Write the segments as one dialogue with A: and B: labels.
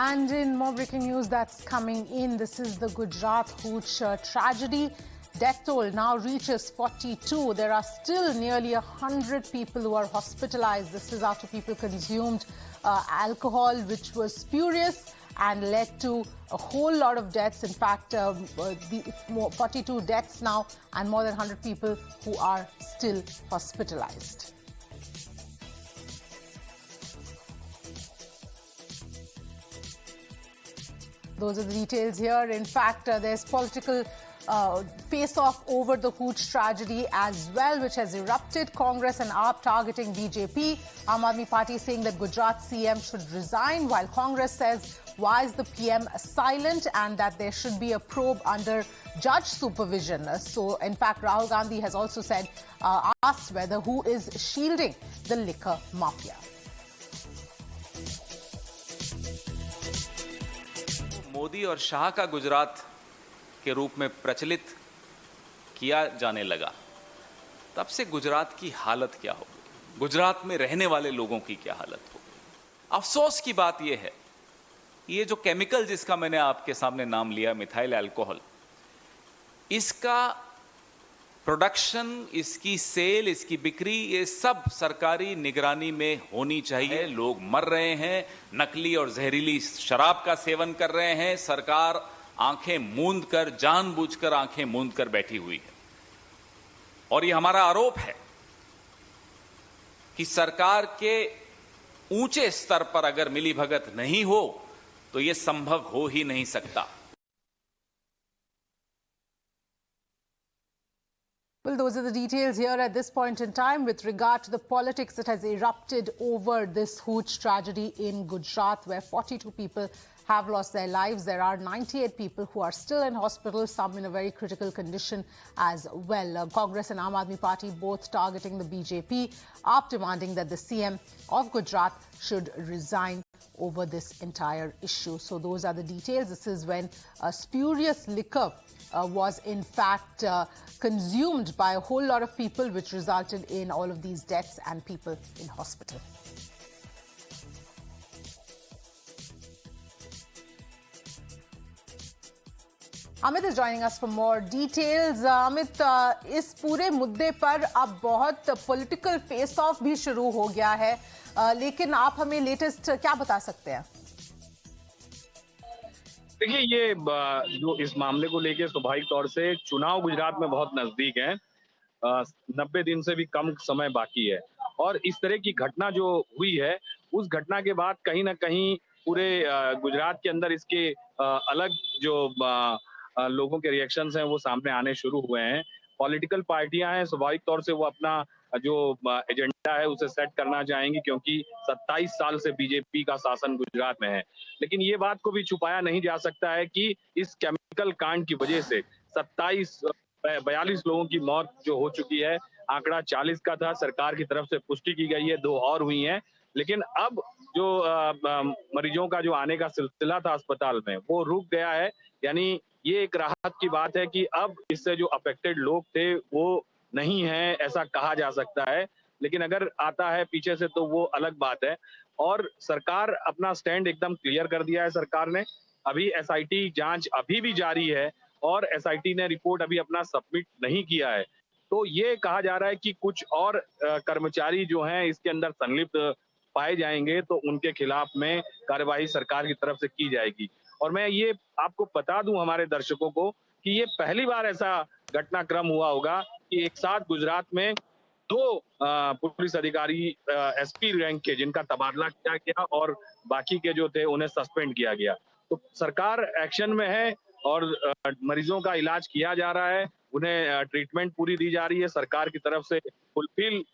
A: And in more breaking news that's coming in, this is the Gujarat Hooch tragedy. Death toll now reaches 42. There are still nearly 100 people who are hospitalized. This is after people consumed alcohol, which was spurious and led to a whole lot of deaths. In fact, 42 deaths now and more than 100 people who are still hospitalized. Those are the details here. In fact, there's political face-off over the Hooch tragedy as well, which has erupted. Congress and AAP targeting BJP. Aam Aadmi Party saying that Gujarat CM should resign, while Congress says, why is the PM silent, and that there should be a probe under judge supervision. So, in fact, Rahul Gandhi has also said, asked whether who is shielding the liquor mafia.
B: Modi और शाह का गुजरात के रूप में प्रचलित किया जाने लगा, तब से गुजरात की हालत क्या होगी, गुजरात में रहने वाले लोगों की क्या हालत होगी। अफसोस की बात यह है, ये जो केमिकल जिसका मैंने आपके सामने नाम लिया, मिथाइल अल्कोहल, इसका प्रोडक्शन, इसकी सेल, इसकी बिक्री, ये सब सरकारी निगरानी में होनी चाहिए। लोग मर रहे हैं, नकली और जहरीली शराब का सेवन कर रहे हैं। सरकार आंखें मूंद कर, जानबूझकर आंखें मूंद कर बैठी हुई है। और ये हमारा आरोप है कि सरकार के ऊंचे स्तर पर अगर मिलीभगत नहीं हो तो ये संभव हो ही नहीं सकता।
A: Well, those are the details here at this point in time with regard to the politics that has erupted over this Hooch tragedy in Gujarat, where 42 people have lost their lives. There are 98 people who are still in hospital, some in a very critical condition as well. Congress and Aam Aadmi Party both targeting the BJP, AAP demanding that the CM of Gujarat should resign over this entire issue. So those are the details. This is when spurious liquor was in fact consumed by a whole lot of people, which resulted in all of these deaths and people in hospital. Amit is joining us for more details. Amit, इस पूरे मुद्दे पर अब बहुत political face of भी शुरू हो गया है, लेकिन आप हमें लेटेस्ट क्या बता सकते हैं?
C: देखिए, ये जो इस मामले को लेके स्वाभाविक तौर से चुनाव गुजरात में बहुत नजदीक है, 90 दिन से भी कम समय बाकी है, और इस तरह की घटना जो हुई है, उस घटना के बाद कहीं ना कहीं पूरे गुजरात के अंदर इसके अलग जो लोगों के रिएक्शंस हैं वो सामने आने शुरू हुए हैं। पॉलिटिकल पार्टियां हैं, स्वाभाविक तौर से वो अपना जो एजेंडा है उसे सेट करना चाहेंगी, क्योंकि 27 साल से बीजेपी का शासन गुजरात में है। लेकिन ये बात को भी छुपाया नहीं जा सकता है कि इस केमिकल कांड की वजह से 42 लोगों की मौत जो हो चुकी है, आंकड़ा 40 का था, सरकार की तरफ से पुष्टि की गई है, 2 और हुई हैं। लेकिन अब जो मरीजों का जो आने का सिलसिला था अस्पताल में, वो रुक गया है। यानी ये एक राहत की बात है कि अब इससे जो अफेक्टेड लोग थे वो नहीं है, ऐसा कहा जा सकता है। लेकिन अगर आता है पीछे से तो वो अलग बात है। और सरकार अपना स्टैंड एकदम क्लियर कर दिया है। सरकार ने अभी एसआईटी जांच अभी भी जारी है और एसआईटी ने रिपोर्ट अभी अपना सबमिट नहीं किया है। तो ये कहा जा रहा है कि कुछ और कर्मचारी जो हैं इसके अंदर संलिप्त पाए जाएंगे तो उनके खिलाफ में कार्यवाही सरकार की तरफ से की जाएगी। और मैं ये आपको बता दूं हमारे दर्शकों को कि ये पहली बार ऐसा घटनाक्रम हुआ होगा कि एक साथ गुजरात में 2 पुलिस अधिकारी एसपी रैंक के, जिनका तबादला किया गया और बाकी के जो थे उन्हें सस्पेंड किया गया। तो सरकार एक्शन में है और मरीजों का इलाज किया जा रहा है, उन्हें ट्रीटमेंट पूरी दी जा रही है। सरकार की तरफ से फुलफिल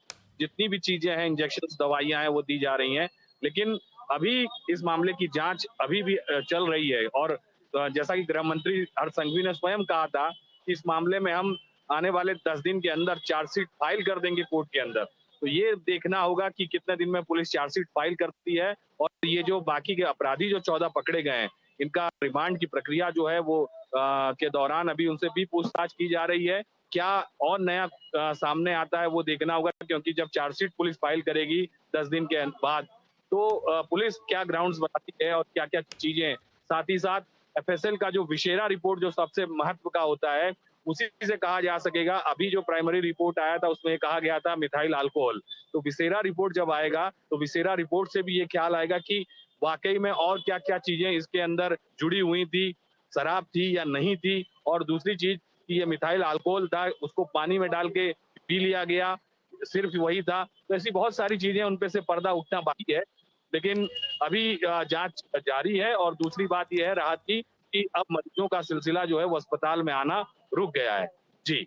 C: जितनी भी चीजें हैं, इंजेक्शन, दवाइयां हैं, वो दी जा रही हैं। लेकिन अभी इस मामले की जांच अभी भी चल रही है और जैसा कि गृह मंत्री हर्ष संघवी ने स्वयं कहा था कि इस मामले में हम आने वाले 10 दिन के अंदर चार्जशीट फाइल कर देंगे कोर्ट के अंदर। तो ये देखना होगा कि कितने दिन में पुलिस चार्जशीट फाइल करती है और ये जो बाकी के अपराधी जो 14 पकड़े गए हैं, इनका रिमांड की प्रक्रिया जो है वो के दौरान अभी उनसे भी पूछताछ की जा रही है। क्या और नया सामने आता है वो देखना होगा, क्योंकि जब चार्जशीट पुलिस फाइल करेगी 10 दिन के बाद तो पुलिस क्या ग्राउंड्स बनाती है और क्या क्या चीजें, साथ ही साथ एफएसएल का जो विशेरा रिपोर्ट जो सबसे महत्व का होता है, उसी से कहा जा सकेगा। अभी जो प्राइमरी रिपोर्ट आया था उसमें कहा गया था मिथाइल अल्कोहल, तो विशेरा रिपोर्ट जब आएगा तो विशेरा रिपोर्ट से भी ये ख्याल आएगा कि वाकई में और क्या क्या चीजें इसके अंदर जुड़ी हुई थी, शराब थी या नहीं थी। और दूसरी चीज कि ये मिथाइल अल्कोहल था, उसको पानी में डाल के पी लिया गया, सिर्फ वही था। तो ऐसी बहुत सारी चीजें उन पे से पर्दा उठना बाकी है, लेकिन अभी जांच जारी है। और दूसरी बात यह है राहत की कि अब मरीजों का सिलसिला जो है वो अस्पताल में आना रुक गया है। जी।